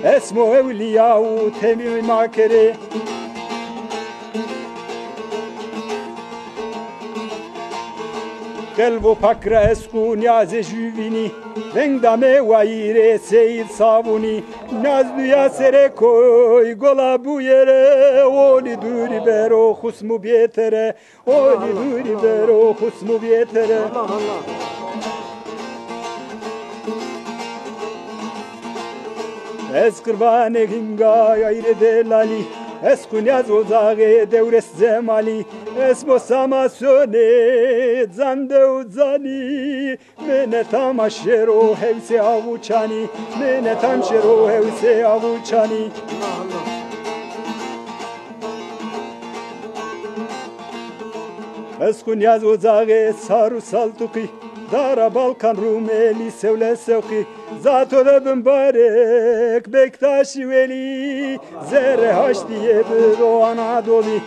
اسمو اولیا و تمی ما کره قلب و پکر اسکو نیاز جوینی ونگ دمه وایره سید صابونی ناز دویا سره کوی گلا بویره اولی دوری برو خسمو بیتره اولی دوری برو خسمو بیتره از قربان گنگای ایره دلالی از کنیاز وزاقه دورس زمالی اسمو ساماسونه زنده و زانی منتم اشرو هوسی آوچانی منتم شرو هوسی آوچانی از کنیاز وزاقه سارو سالتوقی دارا بالکان روملی سوله سوقی زاتو da mübarek Bektaşi Veli Zerre haştiye büdo Anadolu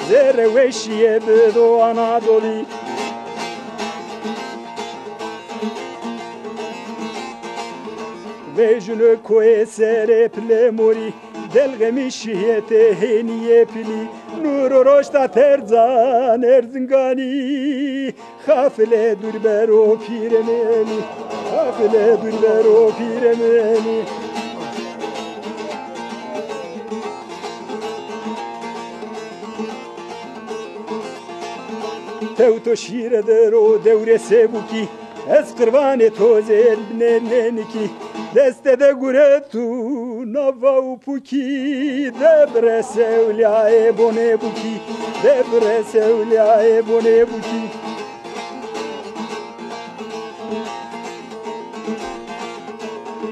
Zerre veşiye büdo Anadolu Vejünü koye sere plemori Delgemi şihete heniye pili Nuru roşta terzan erzingani Hafile dürbero piremeni Hafile dürbero piremeni Tevto şire dero devre sebuki Ez kırvane toze elbineneniki Deste de guretu nava upuki Debre sevliae bone buki Debre sevliae bone buki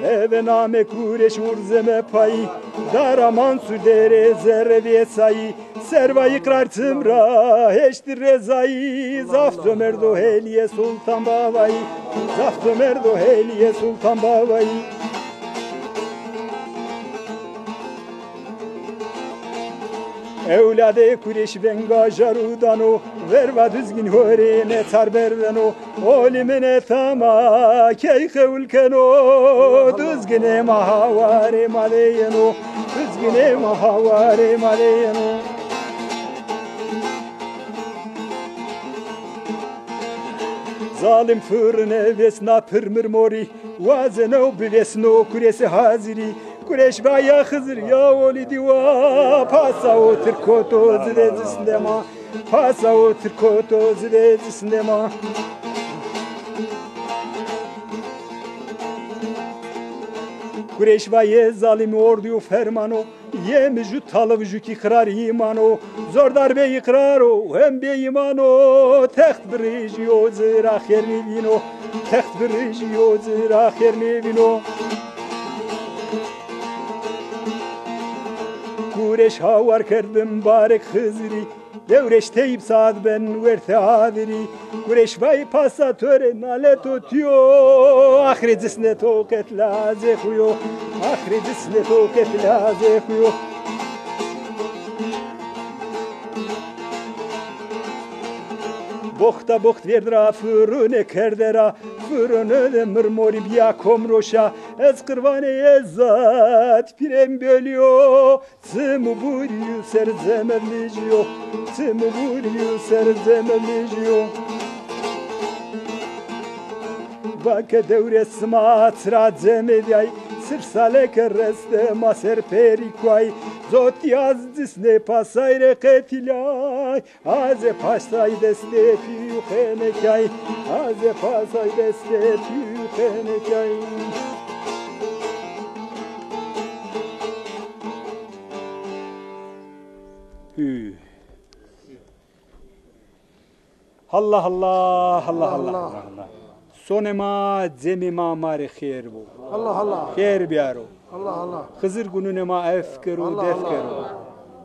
Eve name kureş urzeme payı Daraman su dere zerre vesayı Serva ikrar tımra heştir rezayı Zafto merdo heliye sultan babayı Zafto merdo heliye sultan babayı Evlade kureş venga jarudano Verva düzgün hörene tarberveno Olimene tama keyhe ülkeno Düzgüne mahavare maleyeno Düzgüne mahavare maleyeno Zalim fırne vesna pırmır mori Vazeno bivesno kuresi haziri Kureş baya hızır ya oli diva Pasa o tırkoto zilezisindema Pasa o tırkoto zilezisindema Kureş baya zalimi orduyu fermano Yem ju talav ju ki kırar imano Zor darbe ikraro hem be imano Text biriji o zira kherni vino Text biriji o zira kherni vino Kureş havar kerdim barek hızri Devreş teyip saad ben verte hadiri Kureş vay pasatöre nalet otuyo Ahri cisne toket laze huyo Ahri cisne toket laze huyo Bohta boht verdra fırını kerdera Fırını de mırmori biya komroşa Ez kırvane ezat pirem bölüyor Tımu buryu serzemeliciyor Tımu buryu serzemeliciyor Vake devre smat radzemediyay Sırf saleke reste maser perikuay Zot yazdis ne pasayre ketilay Aze pasay deste piyukenekay Aze pasay deste piyukenekay Allah Allah Allah Allah Sonema zemima mare khair bu Allah Allah khair biyaro Allah Allah Hızır gününe ma efkeru defkeru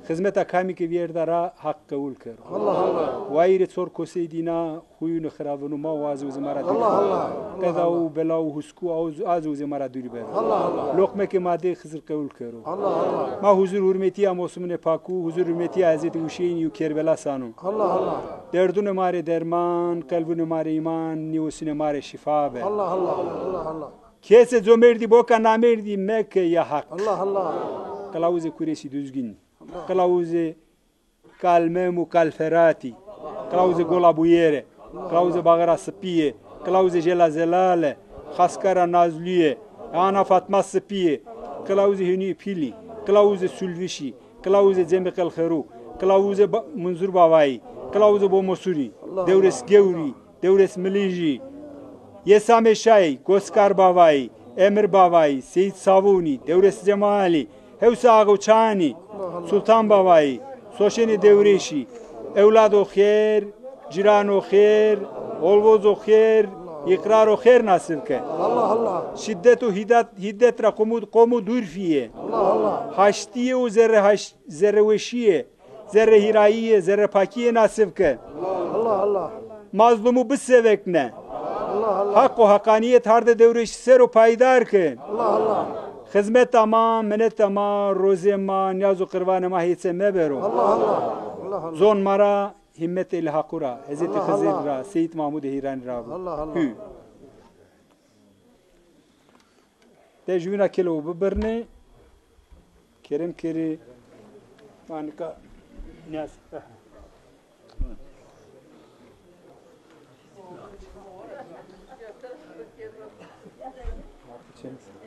Hizmeta kami ki vierdara hak kabul kero Allah Allah Vaire tsor koseydina huyunu kharavunu ma vazu zmara Allah Allah Kazav belau husku azu zmara duri ber Allah Allah Lokme ke made hızır kabul kero Allah Allah Ma huzur hürmeti amosumune paku huzur hürmeti Hazreti Hüseyin yu Kerbela sanu Allah Allah Derdune mare derman kalbune mare iman niyosune mare şifa be Allah Allah Allah Allah Kese zömerdi boka namerdi Mekke ya hak. Allah Allah. Kılavuzu Kureyşi düzgün. Kılavuzu kalmemu kalferati. Kılavuzu gola buyere. Kılavuzu bağıra sıpiye. Kılavuzu jela zelale. Haskara nazlüye. Ana Fatma sıpiye. Kılavuzu hünü pili. Kılavuzu sülvişi. Kılavuzu cemekal kheru. Kılavuzu munzur bavayı. Kılavuzu bomosuri. Devres gevri. Devres miliji. Yesame Şay, Goskar Bavayı, Emir Bavayı, Seyit Savuni, Devres Cemali, Hevsa Ağuçani, Sultan Bavayı, Soşeni Devreşi, Evlad o khair, Ciran o khair, Olvoz o khair, İkrar o khair nasip ke. Allah Allah. Şiddet o hiddet ra komu durfiye. Allah Allah. Haştiye o zerre veşiye, zerre hirayiye, zerre pakiye nasip ke. Allah Allah. Mazlumu bisevekne. Allah Allah. Hak o hakaniyet harda devreşi ser o payidar ke. Allah Allah. Hizmet ama, menet ama, roze ma, niyaz o kırvan ma hiyetse mebero. Allah Allah. Allah Allah. Zon mara, himmet el hakura, Hazreti Allah Hızır Allah. ra, Seyyid Mahmud Hirani ra. Allah Allah. Hü. Tecvina kelo bibirne, kerim keri, manika, niyaz. Çelik.